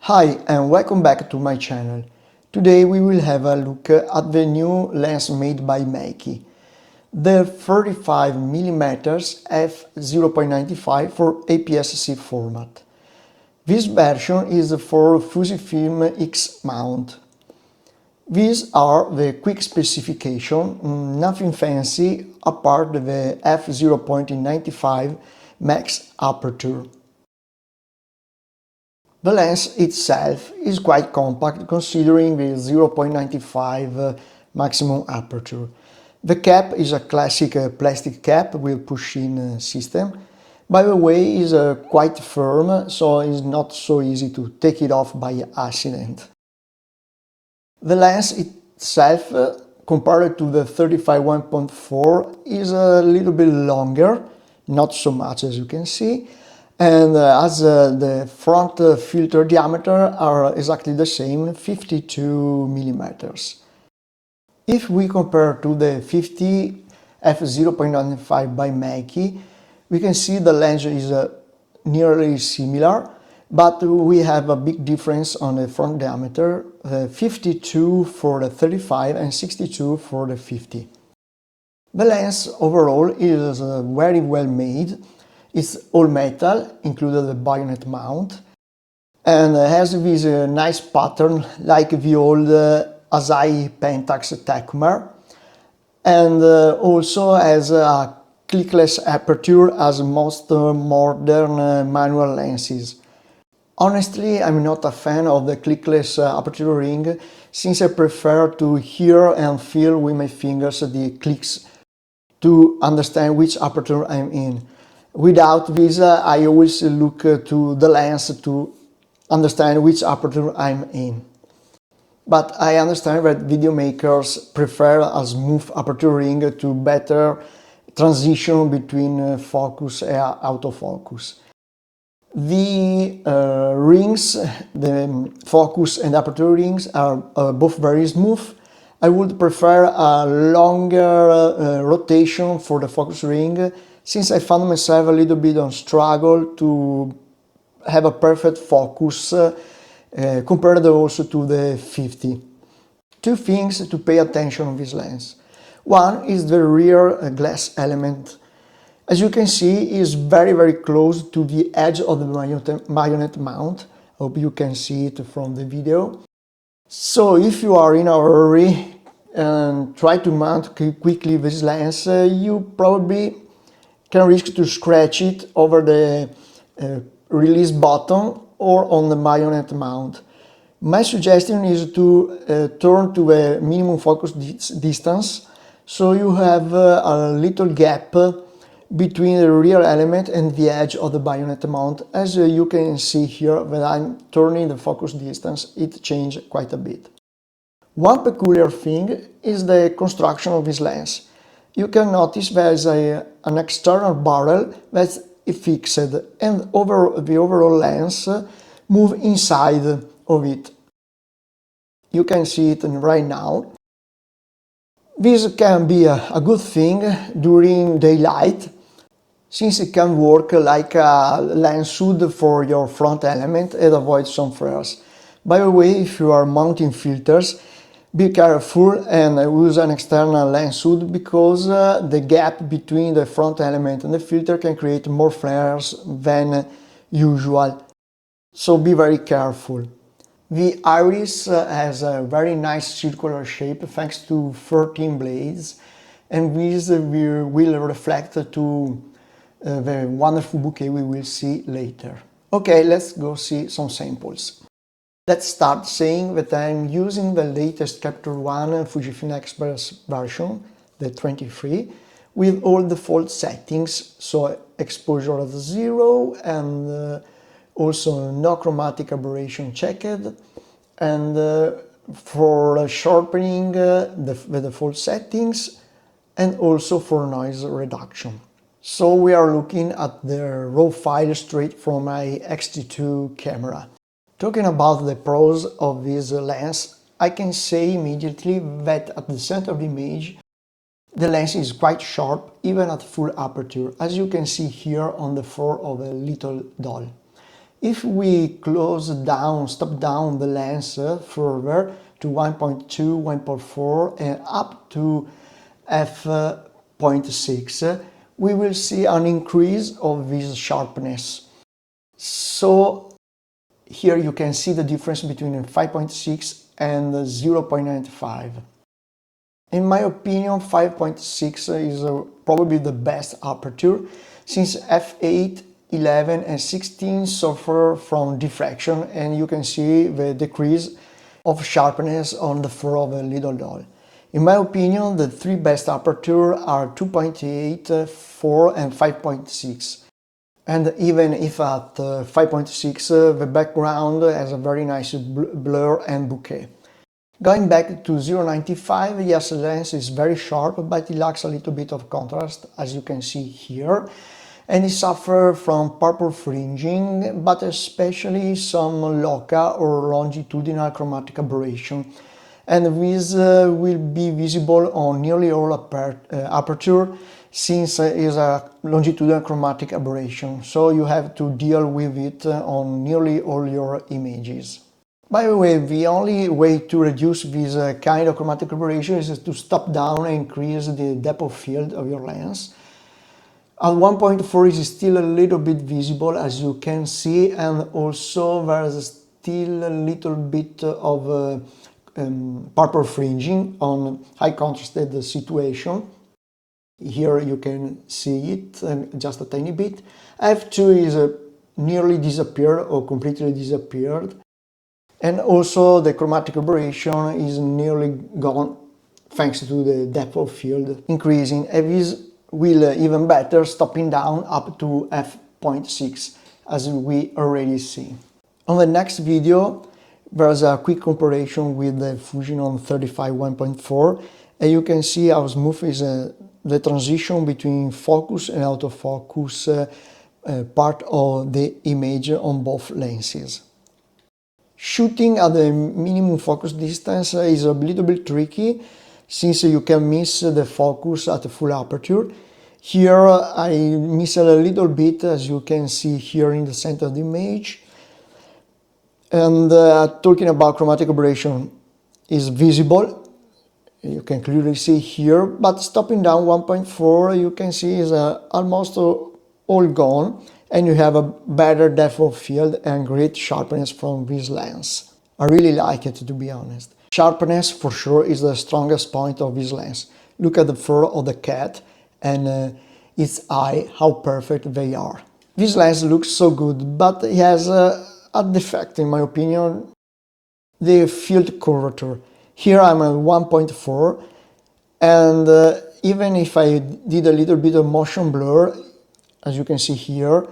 Hi and welcome back to my channel. Today we will have a look at the new lens made by Meike, the 35mm f0.95 for APS-C format. This version is for Fujifilm X-mount. These are the quick specification, nothing fancy apart the f0.95 max aperture. The lens itself is quite compact considering the 0.95 maximum aperture. The cap is a classic plastic cap with push-in system. By the way, is quite firm, so it's not so easy to take it off by accident. The lens itself, compared to the 35-1.4, is a little bit longer, not so much as you can see. And as the front filter diameter are exactly the same, 52mm. If we compare to the 50 f0.95 by Meike, we can see the lens is nearly similar, but we have a big difference on the front diameter, 52 for the 35 and 62 for the 50. The lens overall is very well made. It's all metal, including the bayonet mount, and has this nice pattern like the old Asai Pentax Tecmar, and also has a clickless aperture as most modern manual lenses. Honestly, I'm not a fan of the clickless aperture ring, since I prefer to hear and feel with my fingers the clicks to understand which aperture I'm in. Without this, I always look to the lens to understand which aperture I'm in. But I understand that video makers prefer a smooth aperture ring to better transition between focus and autofocus. The rings, the focus and aperture rings are both very smooth. I would prefer a longer rotation for the focus ring, since I found myself a little bit on struggle to have a perfect focus compared also to the 50. Two things to pay attention on this lens. One is the rear glass element. As you can see, is very close to the edge of the bayonet mount. I hope you can see it from the video. So if you are in a hurry and try to mount quickly this lens, you probably can risk to scratch it over the release button or on the bayonet mount. My suggestion is to turn to a minimum focus distance, so you have a little gap between the rear element and the edge of the bayonet mount. As you can see here, when I'm turning the focus distance, it changed quite a bit. One peculiar thing is the construction of this lens. You can notice there's an external barrel that's fixed, and the overall lens moves inside of it. You can see it right now. This can be a good thing during daylight, since it can work like a lens hood for your front element and avoid some flares. By the way, if you are mounting filters, be careful and use an external lens hood, because the gap between the front element and the filter can create more flares than usual. So be very careful. The iris has a very nice circular shape thanks to 13 blades, and this will reflect to the wonderful bokeh we will see later. Okay, let's go see some samples. Let's start saying that I'm using the latest Capture One Fujifilm X version, the 23, with all default settings, so exposure at 0 and also no chromatic aberration checked, and for sharpening the default settings, and also for noise reduction. So we are looking at the raw file straight from my X-T2 camera. Talking about the pros of this lens, I can say immediately that at the center of the image, the lens is quite sharp even at full aperture, as you can see here on the fur of a little doll. If we stop down the lens further to 1.2, 1.4 and up to f0.6, we will see an increase of this sharpness. So here you can see the difference between 5.6 and 0.95. In my opinion, 5.6 is probably the best aperture, since f8, 11 and 16 suffer from diffraction, and you can see the decrease of sharpness on the fur of a little doll. In my opinion, the three best apertures are 2.8, 4 and 5.6. And even if at 5.6 the background has a very nice blur and bokeh. Going back to 0.95, yes, the lens is very sharp, but it lacks a little bit of contrast, as you can see here, and it suffers from purple fringing, but especially some loca or longitudinal chromatic aberration, and this will be visible on nearly all aperture, since it is a longitudinal chromatic aberration, so you have to deal with it on nearly all your images. By the way, the only way to reduce this kind of chromatic aberration is to stop down and increase the depth of field of your lens. At 1.4 it is still a little bit visible, as you can see, and also there's still a little bit of purple fringing on high contrasted situation. Here you can see it just a tiny bit. f2 is nearly disappeared or completely disappeared. And also the chromatic aberration is nearly gone thanks to the depth of field increasing, and this will even better stopping down up to f0.6, as we already see. On the next video there's a quick comparison with the Fujifilm 35 1.4, and you can see how smooth is the transition between focus and autofocus part of the image on both lenses. Shooting at the minimum focus distance is a little bit tricky, since you can miss the focus at full aperture. Here I miss a little bit, as you can see here in the center of the image. And talking about chromatic aberration is visible, you can clearly see here, but stopping down 1.4 you can see is almost all gone, and you have a better depth of field and great sharpness from this lens. I really like it, to be honest. Sharpness for sure is the strongest point of this lens. Look at the fur of the cat and its eye, how perfect they are. This lens looks so good, but it has a defect in my opinion, the field curvature. Here I'm at 1.4, and even if I did a little bit of motion blur, as you can see here,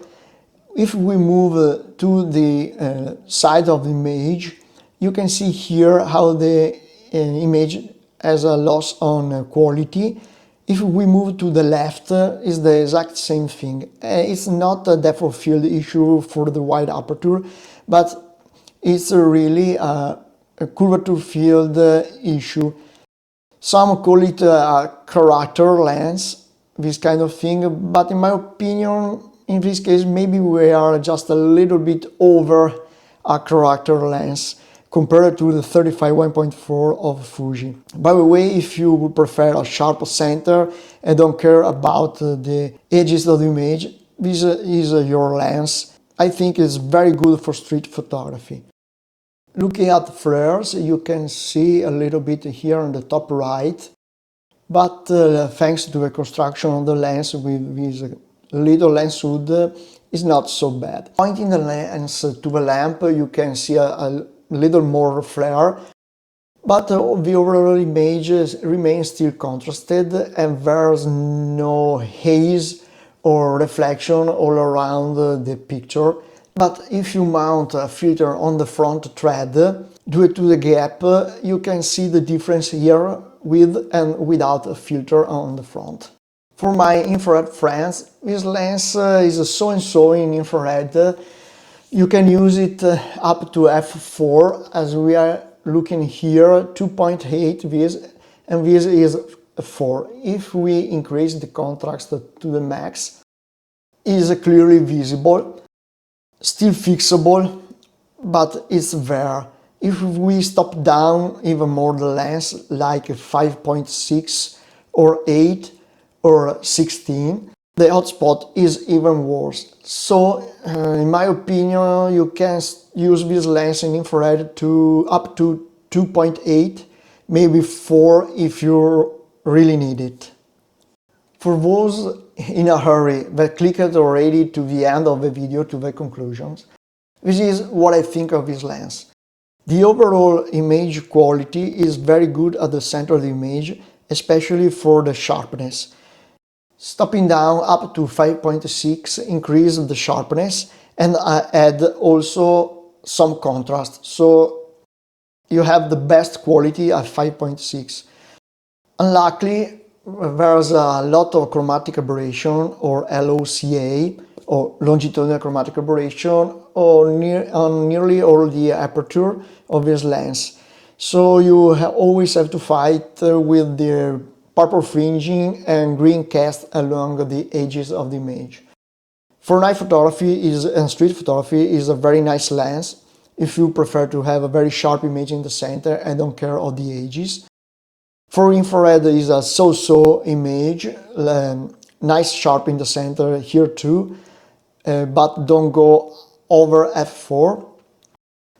if we move to the side of the image, you can see here how the image has a loss on quality. If we move to the left, it's the exact same thing. It's not a depth of field issue for the wide aperture, but it's really a curvature field issue. Some call it a character lens, this kind of thing, but in my opinion, in this case, maybe we are just a little bit over a character lens compared to the 35 1.4 of Fuji. By the way, if you would prefer a sharp center and don't care about the edges of the image, this is your lens. I think it's very good for street photography. Looking at flares, you can see a little bit here on the top right, but thanks to the construction of the lens with this little lens hood, is not so bad. Pointing the lens to the lamp, you can see a little more flare, but the overall image remains still contrasted, and there's no haze or reflection all around the picture. But if you mount a filter on the front thread, due to the gap, you can see the difference here with and without a filter on the front. For my infrared friends, this lens is so-and-so in infrared. You can use it up to f4, as we are looking here, 2.8 this, and this is 4. If we increase the contrast to the max, it is clearly visible. still fixable, but it's there. If we stop down even more the lens, like 5.6 or 8 or 16, the hotspot is even worse. So, in my opinion, you can use this lens in infrared to up to 2.8, maybe 4 if you really need it. For those in a hurry that clicked already to the end of the video to the conclusions, this is what I think of this lens. The overall image quality is very good at the center of the image, especially for the sharpness. Stopping down up to 5.6 increase the sharpness and add also some contrast, so you have the best quality at 5.6. Unluckily, there's a lot of chromatic aberration or LOCA or longitudinal chromatic aberration on nearly all the aperture of this lens. So you always have to fight with the purple fringing and green cast along the edges of the image. For night photography and street photography is a very nice lens if you prefer to have a very sharp image in the center and don't care of the edges. For infrared is a so-so image, nice sharp in the center here too, but don't go over f4.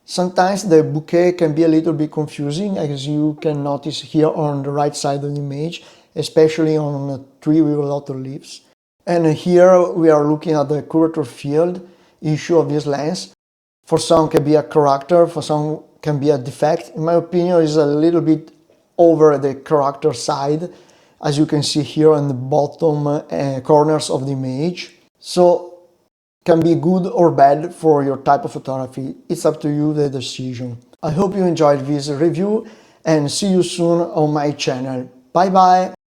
Sometimes the bokeh can be a little bit confusing, as you can notice here on the right side of the image, especially on a tree with a lot of leaves. And here we are looking at the curvature field issue of this lens. For some can be a character, for some can be a defect. In my opinion, it's a little bit over the character side, as you can see here on the bottom corners of the image. So can be good or bad for your type of photography. It's up to you, the decision. I hope you enjoyed this review and see you soon on my channel. Bye bye!